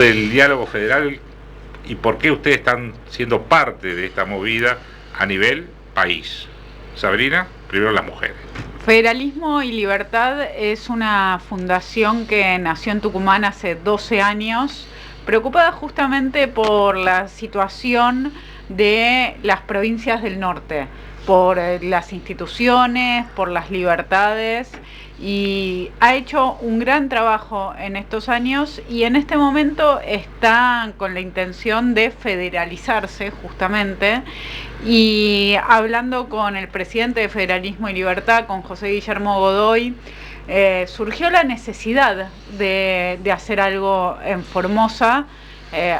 del diálogo federal y por qué ustedes están siendo parte de esta movida a nivel país. Sabrina, primero las mujeres. Federalismo y Libertad es una fundación que nació en Tucumán hace 12 años, preocupada justamente por la situación de las provincias del norte, por las instituciones, por las libertades, y ha hecho un gran trabajo en estos años y en este momento está con la intención de federalizarse justamente, y hablando con el presidente de Federalismo y Libertad, con José Guillermo Godoy, surgió la necesidad de hacer algo en Formosa.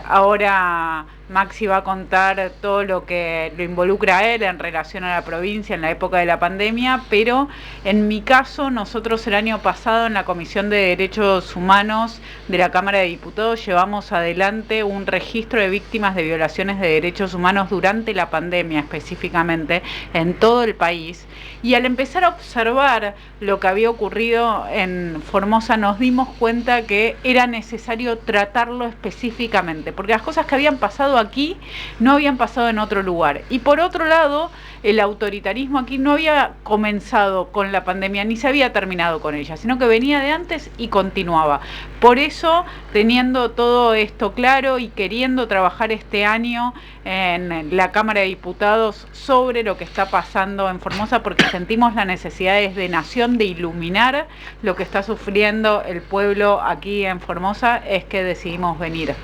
Ahora Maxi va a contar todo lo que lo involucra a él en relación a la provincia en la época de la pandemia, pero en mi caso, nosotros el año pasado en la Comisión de Derechos Humanos de la Cámara de Diputados llevamos adelante un registro de víctimas de violaciones de derechos humanos durante la pandemia específicamente en todo el país, y al empezar a observar lo que había ocurrido en Formosa nos dimos cuenta que era necesario tratarlo específicamente, porque las cosas que habían pasado aquí no habían pasado en otro lugar. Y por otro lado, el autoritarismo aquí no había comenzado con la pandemia ni se había terminado con ella, sino que venía de antes y continuaba. Por eso, teniendo todo esto claro y queriendo trabajar este año en la Cámara de Diputados sobre lo que está pasando en Formosa, porque sentimos la necesidad de nación de iluminar lo que está sufriendo el pueblo aquí en Formosa, es que decidimos venir.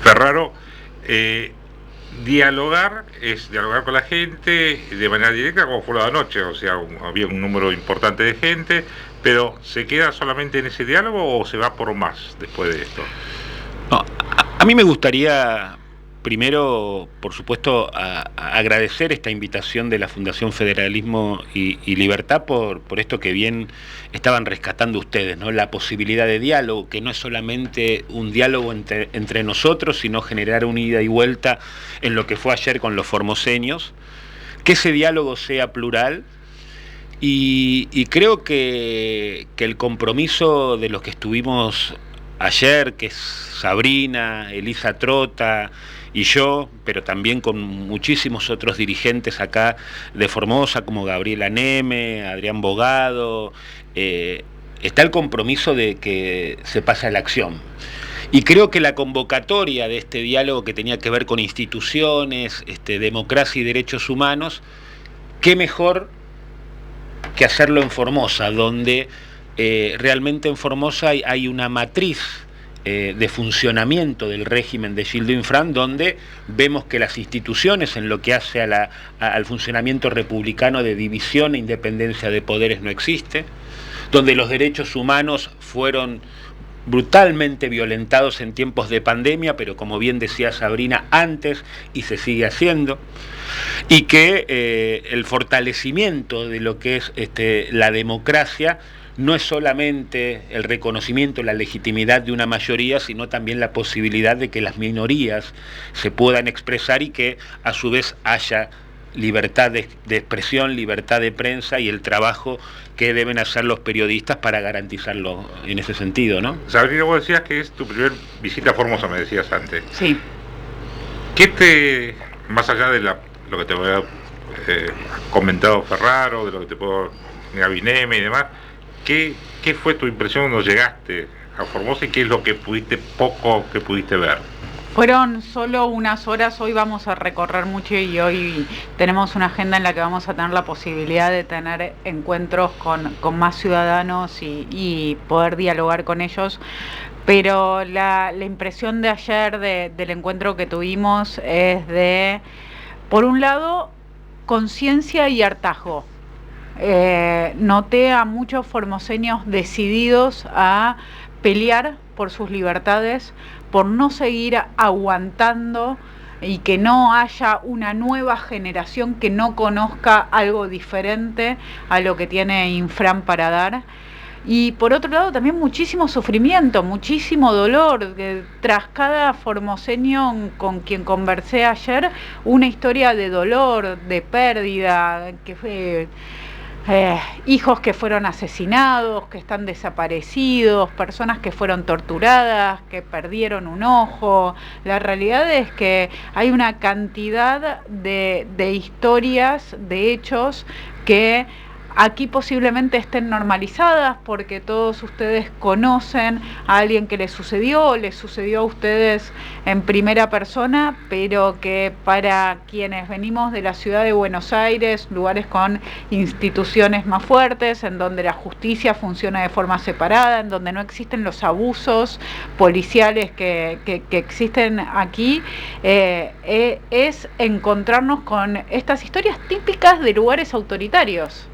Ferraro, dialogar es dialogar con la gente de manera directa, como fue la anoche, o sea, había un número importante de gente, pero ¿se queda solamente en ese diálogo o se va por más después de esto? No, a mí me gustaría primero, por supuesto, agradecer esta invitación de la Fundación Federalismo y Libertad por esto que bien estaban rescatando ustedes, ¿no? La posibilidad de diálogo, que no es solamente un diálogo entre nosotros, sino generar una ida y vuelta en lo que fue ayer con los formoseños, que ese diálogo sea plural. Y creo que el compromiso de los que estuvimos ayer, que es Sabrina, Elisa Trota y yo, pero también con muchísimos otros dirigentes acá de Formosa, como Gabriela Neme, Adrián Bogado, está el compromiso de que se pase a la acción. Y creo que la convocatoria de este diálogo que tenía que ver con instituciones, democracia y derechos humanos, qué mejor que hacerlo en Formosa, donde realmente en Formosa hay una matriz de funcionamiento del régimen de Gildo Infran, donde vemos que las instituciones en lo que hace al funcionamiento republicano de división e independencia de poderes no existe, donde los derechos humanos fueron brutalmente violentados en tiempos de pandemia, pero como bien decía Sabrina, antes y se sigue haciendo, y que el fortalecimiento de lo que es la democracia no es solamente el reconocimiento, la legitimidad de una mayoría, sino también la posibilidad de que las minorías se puedan expresar y que a su vez haya libertad de expresión, libertad de prensa y el trabajo que deben hacer los periodistas para garantizarlo en ese sentido, ¿no? Sabrina, vos decías que es tu primer visita a Formosa, me decías antes. Sí. Más allá de lo que te había comentado Ferraro, de lo que te puedo Gaby Neme y demás, ¿qué fue tu impresión cuando llegaste a Formosa y qué es lo que poco que pudiste ver? Fueron solo unas horas, hoy vamos a recorrer mucho y hoy tenemos una agenda en la que vamos a tener la posibilidad de tener encuentros con más ciudadanos y poder dialogar con ellos. Pero la impresión de ayer del encuentro que tuvimos es de, por un lado, conciencia y hartazgo. Noté a muchos formoseños decididos a pelear por sus libertades, por no seguir aguantando y que no haya una nueva generación que no conozca algo diferente a lo que tiene Infran para dar. Y por otro lado también muchísimo sufrimiento, muchísimo dolor. Tras cada formoseño con quien conversé ayer, una historia de dolor, de pérdida, que fue hijos que fueron asesinados, que están desaparecidos, personas que fueron torturadas, que perdieron un ojo. La realidad es que hay una cantidad de historias, de hechos que aquí posiblemente estén normalizadas porque todos ustedes conocen a alguien que les sucedió a ustedes en primera persona, pero que para quienes venimos de la ciudad de Buenos Aires, lugares con instituciones más fuertes, en donde la justicia funciona de forma separada, en donde no existen los abusos policiales que existen aquí, es encontrarnos con estas historias típicas de lugares autoritarios.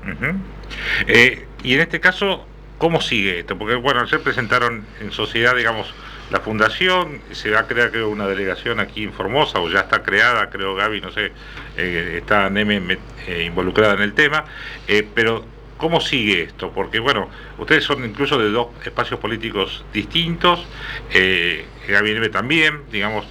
Y en este caso, ¿cómo sigue esto? Porque bueno, ayer presentaron en sociedad, digamos, la fundación, se va a crear creo una delegación aquí en Formosa, o ya está creada, creo Gaby, no sé, está Neme involucrada en el tema, pero ¿cómo sigue esto? Porque bueno, ustedes son incluso de dos espacios políticos distintos, Gaby y Neme también, digamos,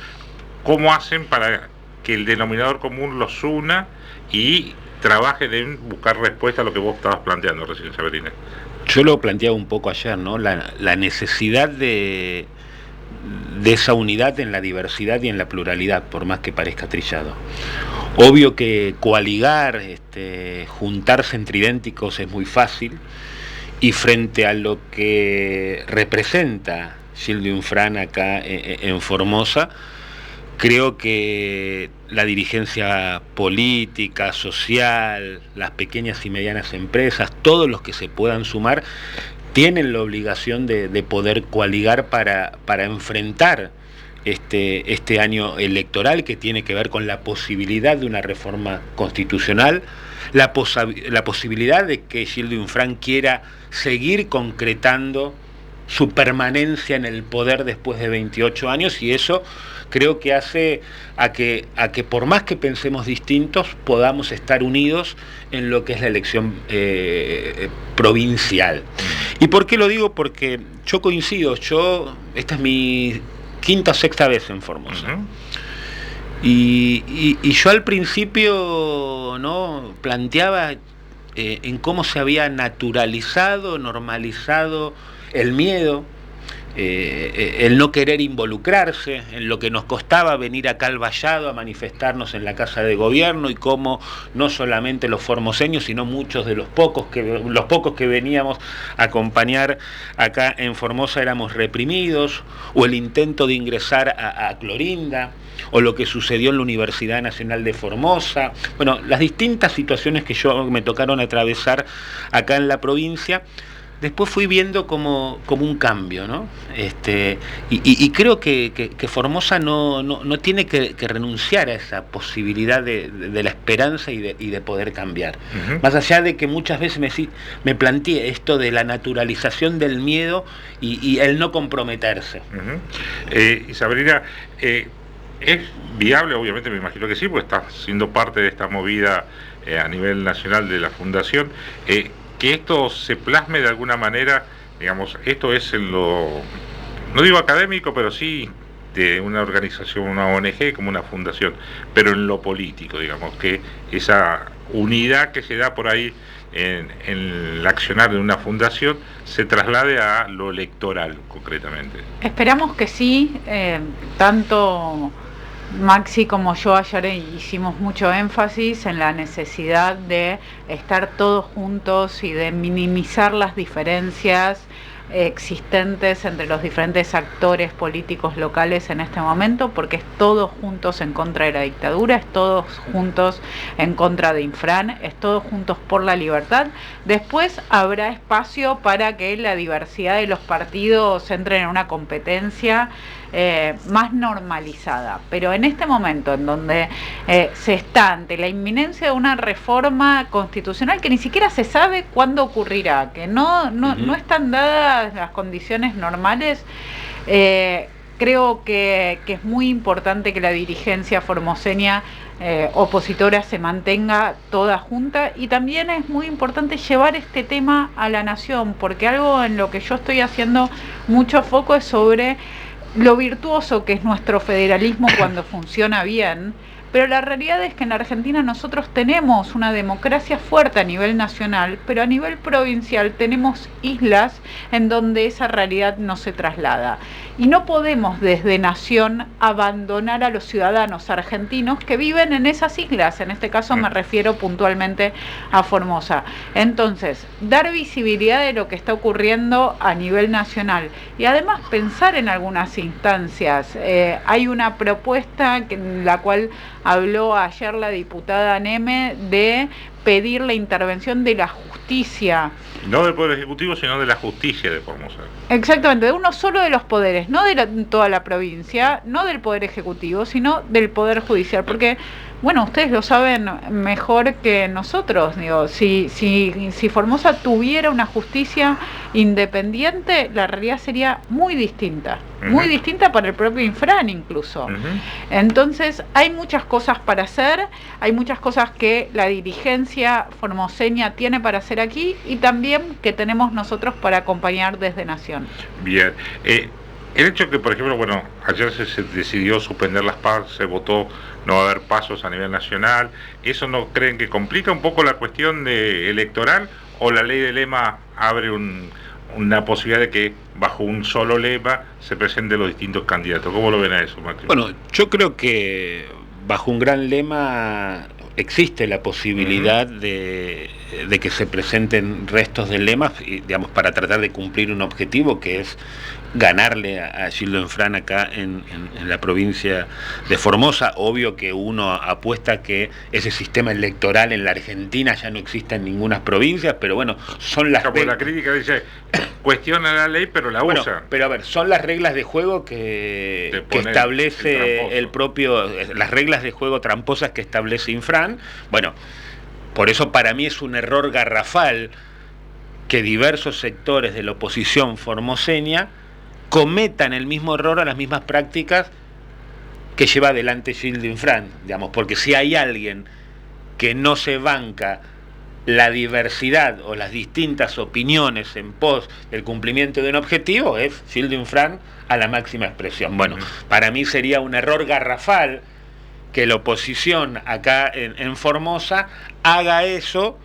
¿cómo hacen para que el denominador común los una y trabajen en buscar respuesta a lo que vos estabas planteando recién, Sabrina? Yo lo planteaba un poco ayer, ¿no? La necesidad de esa unidad en la diversidad y en la pluralidad, por más que parezca trillado. Obvio que coaligar, juntarse entre idénticos es muy fácil, y frente a lo que representa Gildo Infran acá en Formosa, creo que la dirigencia política, social, las pequeñas y medianas empresas, todos los que se puedan sumar, tienen la obligación de poder coaligar para enfrentar este año electoral, que tiene que ver con la posibilidad de una reforma constitucional, la posibilidad de que Gildo Infran quiera seguir concretando su permanencia en el poder después de 28 años, y eso creo que hace a que por más que pensemos distintos, podamos estar unidos en lo que es la elección provincial. ¿Y por qué lo digo? Porque yo coincido, esta es mi quinta o sexta vez en Formosa. Y yo al principio, ¿no?, planteaba en cómo se había naturalizado, normalizado el miedo, el no querer involucrarse, en lo que nos costaba venir acá al Vallado a manifestarnos en la Casa de Gobierno, y cómo no solamente los formoseños, sino muchos de los pocos que veníamos a acompañar acá en Formosa éramos reprimidos, o el intento de ingresar a Clorinda, o lo que sucedió en la Universidad Nacional de Formosa. Bueno, las distintas situaciones que me tocaron atravesar acá en la provincia. Después fui viendo como un cambio, ¿no? Y creo que Formosa no tiene que renunciar a esa posibilidad de la esperanza y de poder cambiar. Más allá de que muchas veces me planteé esto de la naturalización del miedo y el no comprometerse. Y Sabrina, ¿es viable? Obviamente me imagino que sí, porque estás siendo parte de esta movida a nivel nacional de la Fundación. Que esto se plasme de alguna manera, digamos, esto es en lo, no digo académico, pero sí de una organización, una ONG como una fundación, pero en lo político, digamos, que esa unidad que se da por ahí en el accionar de una fundación se traslade a lo electoral concretamente. Esperamos que sí, tanto Maxi como yo ayer hicimos mucho énfasis en la necesidad de estar todos juntos y de minimizar las diferencias existentes entre los diferentes actores políticos locales en este momento, porque es todos juntos en contra de la dictadura, es todos juntos en contra de Infran, es todos juntos por la libertad. Después habrá espacio para que la diversidad de los partidos entre en una competencia más normalizada, pero en este momento en donde se está ante la inminencia de una reforma constitucional que ni siquiera se sabe cuándo ocurrirá, que no están dadas las condiciones normales, creo que es muy importante que la dirigencia formoseña opositora se mantenga toda junta, y también es muy importante llevar este tema a la nación, porque algo en lo que yo estoy haciendo mucho foco es sobre lo virtuoso que es nuestro federalismo cuando funciona bien, pero la realidad es que en la Argentina nosotros tenemos una democracia fuerte a nivel nacional, pero a nivel provincial tenemos islas en donde esa realidad no se traslada. Y no podemos desde Nación abandonar a los ciudadanos argentinos que viven en esas islas. En este caso me refiero puntualmente a Formosa. Entonces, dar visibilidad de lo que está ocurriendo a nivel nacional y además pensar en algunas instancias. Hay una propuesta en la cual habló ayer la diputada Neme de pedir la intervención de la justicia. No del Poder Ejecutivo, sino de la justicia de Formosa. Exactamente, de uno solo de los poderes, no de toda la provincia, no del Poder Ejecutivo, sino del Poder Judicial, porque, bueno, ustedes lo saben mejor que nosotros, digo, si Formosa tuviera una justicia independiente, la realidad sería muy distinta para el propio Infran incluso. Entonces, hay muchas cosas para hacer, hay muchas cosas que la dirigencia formoseña tiene para hacer aquí y también que tenemos nosotros para acompañar desde Nación. Bien. El hecho que, por ejemplo, bueno, ayer se decidió suspender las PAS, se votó no va a haber pasos a nivel nacional, ¿eso no creen que complica un poco la cuestión electoral o la ley de lema abre una posibilidad de que bajo un solo lema se presenten los distintos candidatos? ¿Cómo lo ven a eso, Macri? Bueno, yo creo que bajo un gran lema existe la posibilidad de que se presenten restos de lemas, digamos, para tratar de cumplir un objetivo que es ganarle a Gildo Infran acá en la provincia de Formosa. Obvio que uno apuesta que ese sistema electoral en la Argentina ya no existe en ninguna provincia, pero bueno, son las reglas. La crítica dice, cuestiona la ley, pero la usa. Pero a ver, son las reglas de juego que establece el propio, las reglas de juego tramposas que establece Infran. Bueno, por eso para mí es un error garrafal que diversos sectores de la oposición formoseña cometan el mismo error a las mismas prácticas que lleva adelante Gildo Infran, digamos, porque si hay alguien que no se banca la diversidad o las distintas opiniones en pos del cumplimiento de un objetivo, es Gildo Infran a la máxima expresión. Bueno, para mí sería un error garrafal que la oposición acá en Formosa haga eso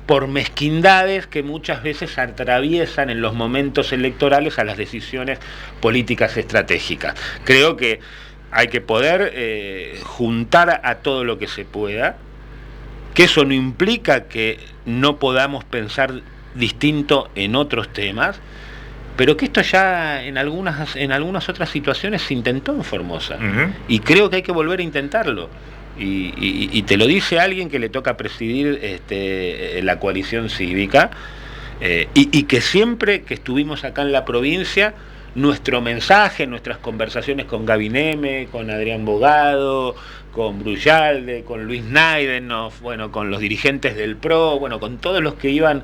por mezquindades que muchas veces atraviesan en los momentos electorales a las decisiones políticas estratégicas. Creo que hay que poder juntar a todo lo que se pueda, que eso no implica que no podamos pensar distinto en otros temas, pero que esto ya en algunas otras situaciones se intentó en Formosa, y creo que hay que volver a intentarlo. Y te lo dice alguien que le toca presidir la coalición cívica, y que siempre que estuvimos acá en la provincia, nuestro mensaje, nuestras conversaciones con Gaby Neme, con Adrián Bogado, con Bruyalde, con Luis Naidenov, bueno, con los dirigentes del PRO, bueno, con todos los que íbamos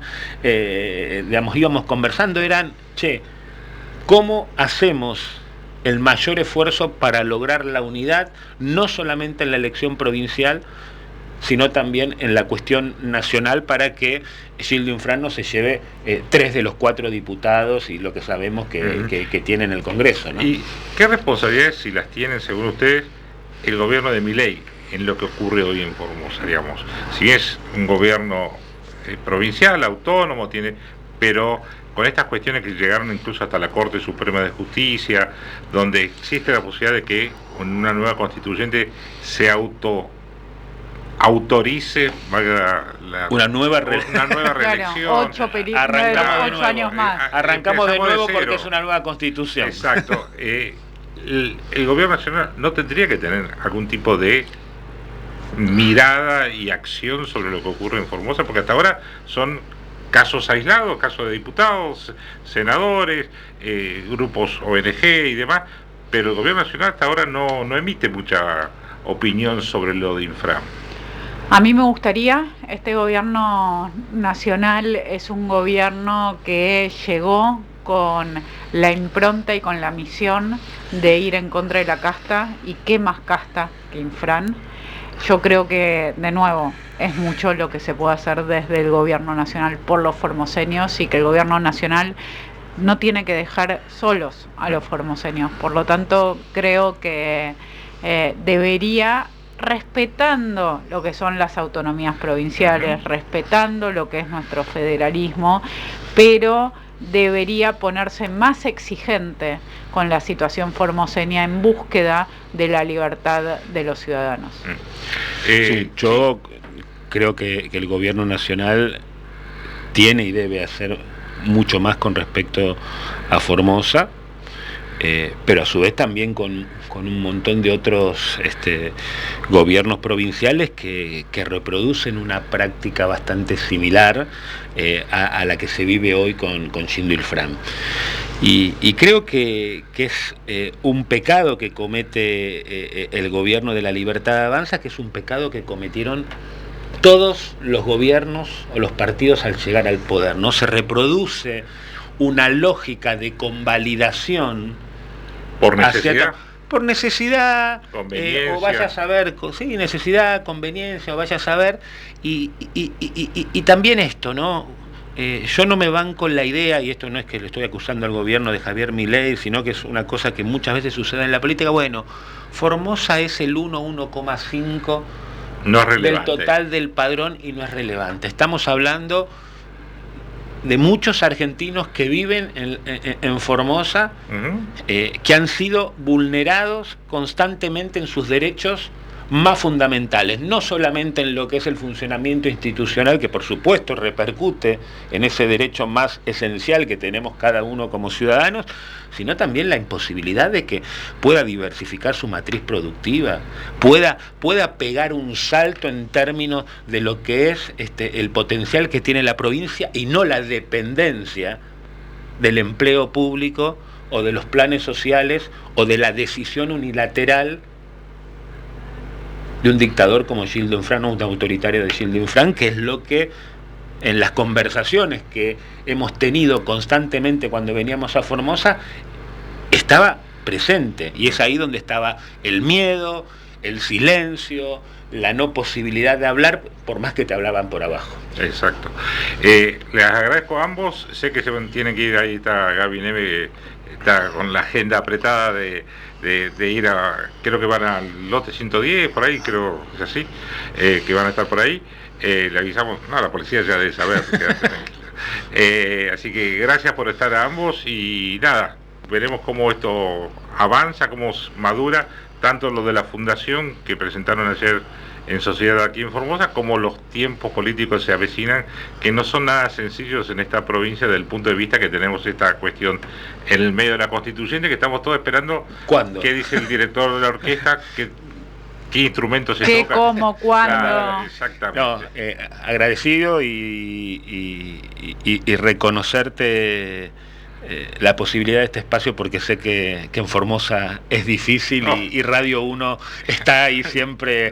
conversando, eran, ¿cómo hacemos el mayor esfuerzo para lograr la unidad, no solamente en la elección provincial, sino también en la cuestión nacional, para que Gildo Infran no se lleve 3 de los 4 diputados y lo que sabemos que tiene en el Congreso, ¿no? ¿Y qué responsabilidades, si las tienen según ustedes, el gobierno de Milei en lo que ocurre hoy en Formosa, digamos? Si es un gobierno provincial, autónomo, pero con estas cuestiones que llegaron incluso hasta la Corte Suprema de Justicia, donde existe la posibilidad de que con una nueva constituyente se autorice una nueva reelección. Claro, 8 años más. Arrancamos de nuevo porque es una nueva constitución. Exacto. El gobierno nacional no tendría que tener algún tipo de mirada y acción sobre lo que ocurre en Formosa, porque hasta ahora son casos aislados, casos de diputados, senadores, grupos ONG y demás, pero el gobierno nacional hasta ahora no emite mucha opinión sobre lo de Infran. A mí me gustaría, este gobierno nacional es un gobierno que llegó con la impronta y con la misión de ir en contra de la casta, y qué más casta que Infran. Yo creo que, de nuevo, es mucho lo que se puede hacer desde el gobierno nacional por los formoseños, y que el gobierno nacional no tiene que dejar solos a los formoseños. Por lo tanto, creo que debería respetando lo que son las autonomías provinciales, respetando lo que es nuestro federalismo, pero debería ponerse más exigente con la situación formoseña en búsqueda de la libertad de los ciudadanos. Sí, yo creo que el gobierno nacional tiene y debe hacer mucho más con respecto a Formosa, pero a su vez también con un montón de otros gobiernos provinciales que reproducen una práctica bastante similar a la que se vive hoy con Schindler-Frank. Y creo que es un pecado que comete el gobierno de la Libertad Avanza, que es un pecado que cometieron todos los gobiernos o los partidos al llegar al poder, ¿no? Se reproduce una lógica de convalidación por necesidad. Por necesidad, conveniencia. O vaya a saber, sí, necesidad, conveniencia, o vaya a saber, y también esto, ¿no? Yo no me banco en la idea, y esto no es que le estoy acusando al gobierno de Javier Milei, sino que es una cosa que muchas veces sucede en la política. Bueno, Formosa es el 1,5 no es del total del padrón y no es relevante. Estamos hablando de muchos argentinos que viven en Formosa, que han sido vulnerados constantemente en sus derechos más fundamentales, no solamente en lo que es el funcionamiento institucional, que por supuesto repercute en ese derecho más esencial que tenemos cada uno como ciudadanos, sino también la imposibilidad de que pueda diversificar su matriz productiva, pueda pegar un salto en términos de lo que es el potencial que tiene la provincia y no la dependencia del empleo público o de los planes sociales o de la decisión unilateral de un dictador como Schindler-Frank o un autoritario de Schindler-Frank, que es lo que en las conversaciones que hemos tenido constantemente cuando veníamos a Formosa estaba presente, y es ahí donde estaba el miedo, el silencio, la no posibilidad de hablar, por más que te hablaban por abajo. Exacto. Les agradezco a ambos. Sé que se tienen que ir. Ahí está Gaby Neve, que está con la agenda apretada de ir a, creo que van al lote 110, por ahí, creo que es así, que van a estar por ahí. Le avisamos, no, la policía ya debe saber. Así que gracias por estar a ambos, y nada, veremos cómo esto avanza, cómo madura, tanto lo de la fundación que presentaron ayer en Sociedad aquí en Formosa, como los tiempos políticos se avecinan, que no son nada sencillos en esta provincia desde el punto de vista que tenemos esta cuestión en el medio de la Constituyente, que estamos todos esperando. ¿Cuándo? ¿Qué dice el director de la orquesta? ¿Qué instrumentos se toca? ¿Qué, cómo, cuándo? Claro, exactamente. No, agradecido y reconocerte la posibilidad de este espacio, porque sé que en Formosa es difícil, y Radio 1 está ahí siempre.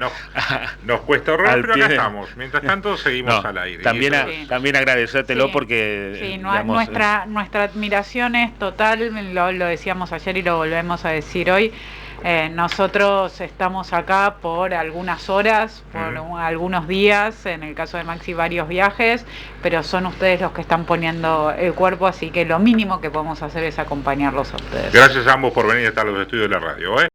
Nos cuesta horror, pero acá estamos. Mientras tanto seguimos al aire. También agradecértelo, porque digamos, nuestra admiración es total, lo decíamos ayer y lo volvemos a decir hoy. Nosotros estamos acá por algunas horas, por algunos días, en el caso de Maxi varios viajes, pero son ustedes los que están poniendo el cuerpo, así que lo mínimo que podemos hacer es acompañarlos a ustedes. Gracias a ambos por venir hasta los estudios de la radio.